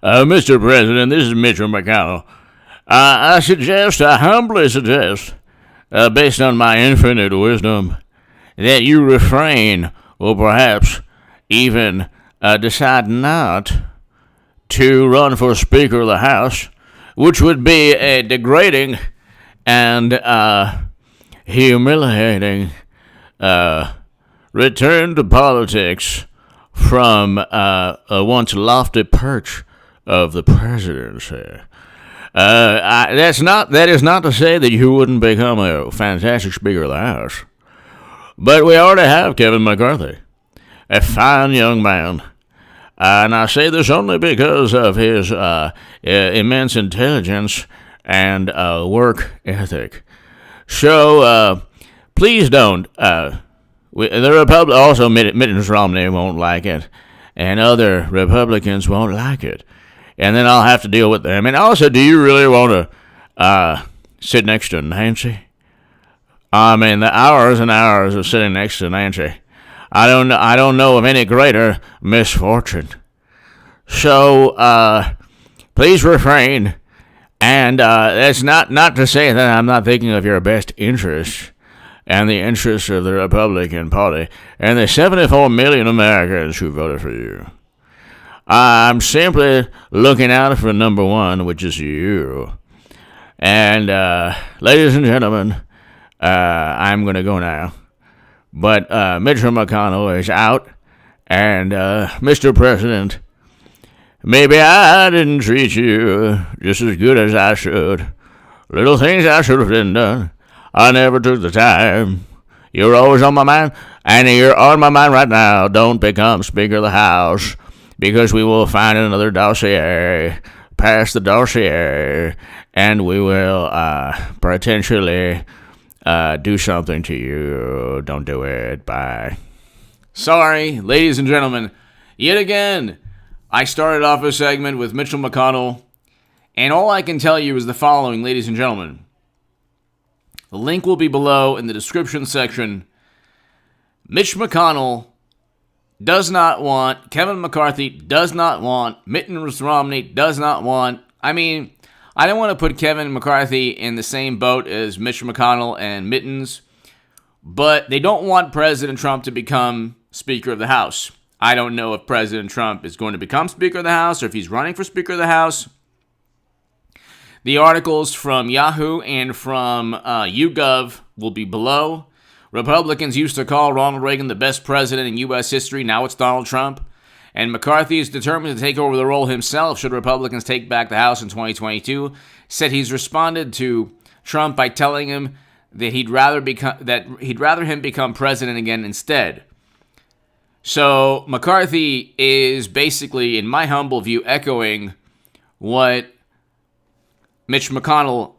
Mr. President, this is Mitchell McConnell. I humbly suggest, based on my infinite wisdom, that you refrain, or perhaps even decide not to run for Speaker of the House, which would be a degrading and humiliating return to politics from a once lofty perch of the presidency. That is not to say that you wouldn't become a fantastic Speaker of the House, but we already have Kevin McCarthy, a fine young man. And I say this only because of his immense intelligence and work ethic. So please don't. The Republic also Mitt Romney won't like it, and other Republicans won't like it, and then I'll have to deal with them. And also, do you really want to sit next to Nancy? I mean, the hours and hours of sitting next to Nancy. I don't know of any greater misfortune. So please refrain. And that's not to say that I'm not thinking of your best interests and the interests of the Republican Party and the 74 million Americans who voted for you. I'm simply looking out for number one, which is you. And ladies and gentlemen, I'm going to go now. But Mitchell McConnell is out, and Mr. President, maybe I didn't treat you just as good as I should. Little things I should have done. I never took the time. You're always on my mind, and you're on my mind right now. Don't become Speaker of the House, because we will find another dossier, pass the dossier, and we will potentially do something to you. Don't do it. Bye. Sorry, ladies and gentlemen, yet again, I started off a segment with Mitchell McConnell, and all I can tell you is the following, ladies and gentlemen. The link will be below in the description section. Mitch McConnell does not want, Kevin McCarthy does not want, Mitt Romney does not want, I don't want to put Kevin McCarthy in the same boat as Mitch McConnell and Mittens, but they don't want President Trump to become Speaker of the House. I don't know if President Trump is going to become Speaker of the House or if he's running for Speaker of the House. The articles from Yahoo and from YouGov will be below. Republicans used to call Ronald Reagan the best president in U.S. history. Now it's Donald Trump. And McCarthy is determined to take over the role himself should Republicans take back the House in 2022. Said he's responded to Trump by telling him that he'd rather him become president again instead. So McCarthy is basically, in my humble view, echoing what Mitch McConnell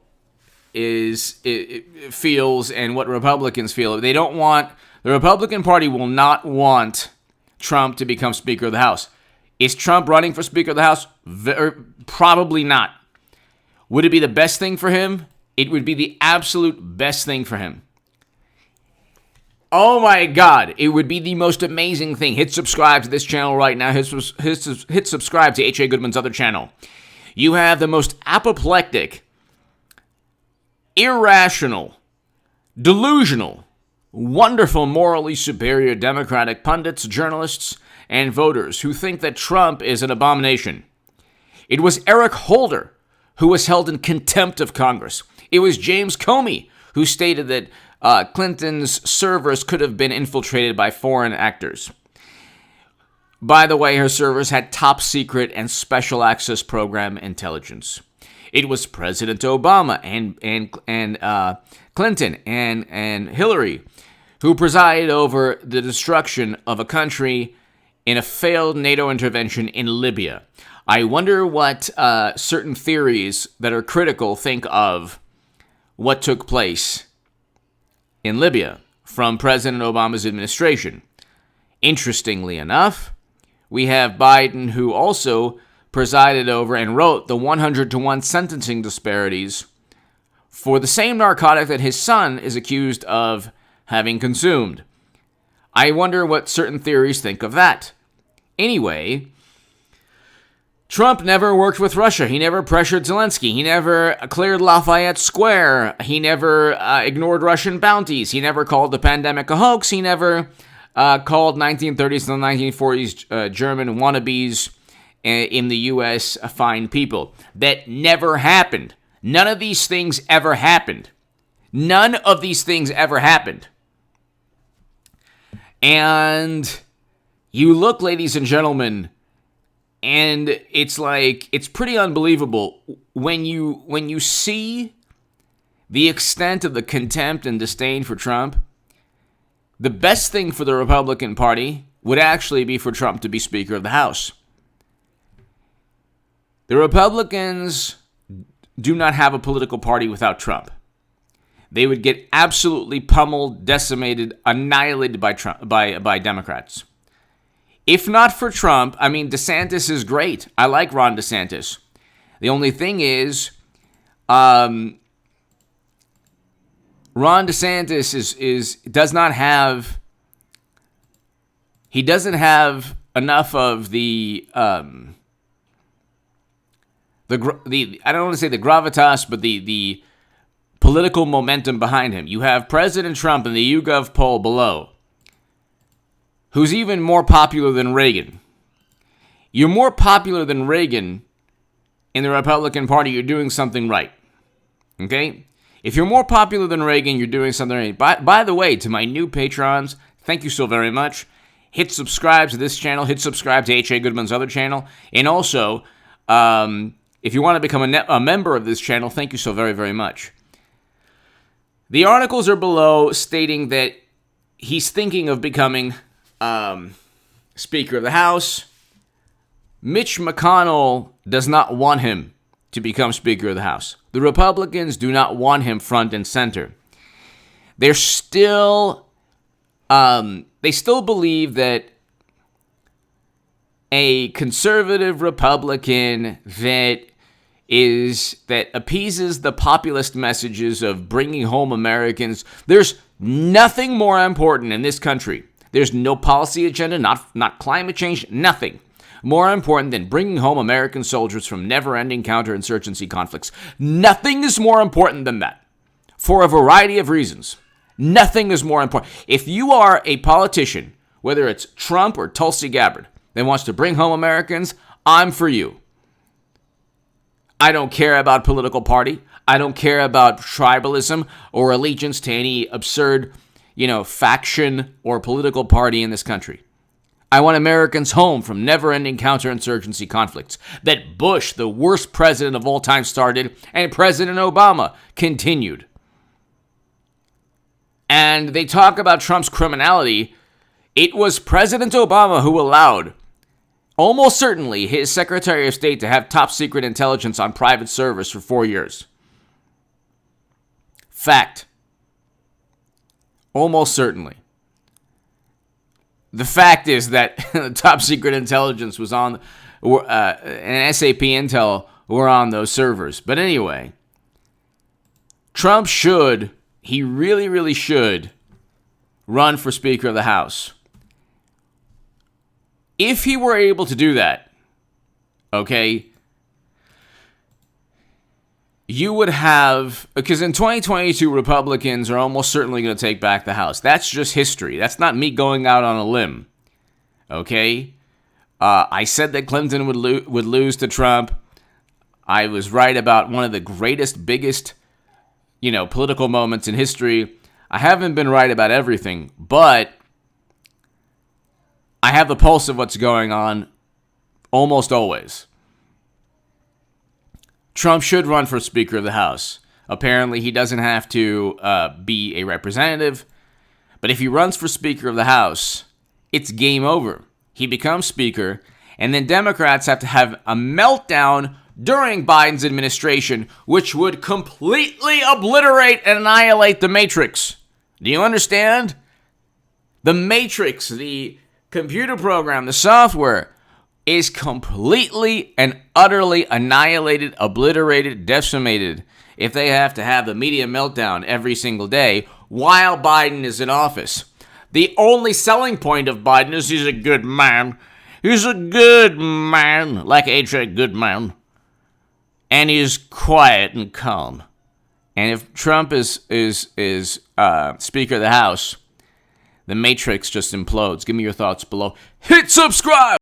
feels and what Republicans feel. The Republican Party will not want Trump to become Speaker of the House. Is Trump running for Speaker of the House? Probably not. Would it be the best thing for him? It would be the absolute best thing for him. Oh my God, it would be the most amazing thing. Hit subscribe to this channel right now. Hit subscribe to H.A. Goodman's other channel. You have the most apoplectic, irrational, delusional, wonderful, morally superior Democratic pundits, journalists, and voters who think that Trump is an abomination. It was Eric Holder who was held in contempt of Congress. It was James Comey who stated that Clinton's servers could have been infiltrated by foreign actors. By the way, her servers had top secret and special access program intelligence. It was President Obama and Clinton and Hillary who presided over the destruction of a country in a failed NATO intervention in Libya. I wonder what certain theories that are critical think of what took place in Libya from President Obama's administration. Interestingly enough, we have Biden, who also presided over and wrote the 100-to-1 sentencing disparities for the same narcotic that his son is accused of having consumed. I wonder what certain theories think of that. Anyway, Trump never worked with Russia. He never pressured Zelensky. He never cleared Lafayette Square. He never ignored Russian bounties. He never called the pandemic a hoax. He never called 1930s and 1940s German wannabes in the U.S. fine people. That never happened. None of these things ever happened. None of these things ever happened. And you look, ladies and gentlemen, and it's like, it's pretty unbelievable when you see the extent of the contempt and disdain for Trump. The best thing for the Republican Party would actually be for Trump to be Speaker of the House. The Republicans do not have a political party without Trump. They would get absolutely pummeled, decimated, annihilated by Democrats. If not for Trump, I mean, DeSantis is great. I like Ron DeSantis. The only thing is, Ron DeSantis doesn't have enough of the I don't want to say the gravitas, but the political momentum behind him. You have President Trump in the YouGov poll below, who's even more popular than Reagan. You're more popular than Reagan in the Republican Party, you're doing something right. Okay? If you're more popular than Reagan, you're doing something right. By the way, to my new patrons, thank you so very much. Hit subscribe to this channel. Hit subscribe to H.A. Goodman's other channel. And also, if you want to become a member of this channel, thank you so very, very much. The articles are below stating that he's thinking of becoming Speaker of the House. Mitch McConnell does not want him to become Speaker of the House. The Republicans do not want him front and center. They still believe that a conservative Republican that appeases the populist messages of bringing home Americans. There's nothing more important in this country. There's no policy agenda, not climate change, nothing more important than bringing home American soldiers from never-ending counterinsurgency conflicts. Nothing is more important than that, for a variety of reasons. Nothing is more important. If you are a politician, whether it's Trump or Tulsi Gabbard, that wants to bring home Americans, I'm for you. I don't care about political party. I don't care about tribalism or allegiance to any absurd, faction or political party in this country. I want Americans home from never-ending counterinsurgency conflicts that Bush, the worst president of all time, started and President Obama continued. And they talk about Trump's criminality. It was President Obama who allowed, almost certainly, his Secretary of State to have top-secret intelligence on private servers for 4 years. Fact. Almost certainly. The fact is that top-secret intelligence was on, and SAP Intel were on those servers. But anyway, Trump he really, really should run for Speaker of the House. If he were able to do that, okay, you would have, because in 2022, Republicans are almost certainly going to take back the House. That's just history. That's not me going out on a limb, okay? I said that Clinton would lose to Trump. I was right about one of the greatest, biggest, political moments in history. I haven't been right about everything, but I have the pulse of what's going on almost always. Trump should run for Speaker of the House. Apparently, he doesn't have to be a representative. But if he runs for Speaker of the House, it's game over. He becomes Speaker, and then Democrats have to have a meltdown during Biden's administration, which would completely obliterate and annihilate the Matrix. Do you understand? The Matrix, the computer program, the software, is completely and utterly annihilated, obliterated, decimated if they have to have the media meltdown every single day while Biden is in office. The only selling point of Biden is he's a good man. He's a good man, like A.J. Goodman. And he's quiet and calm. And if Trump is Speaker of the House, the Matrix just implodes. Give me your thoughts below. Hit subscribe!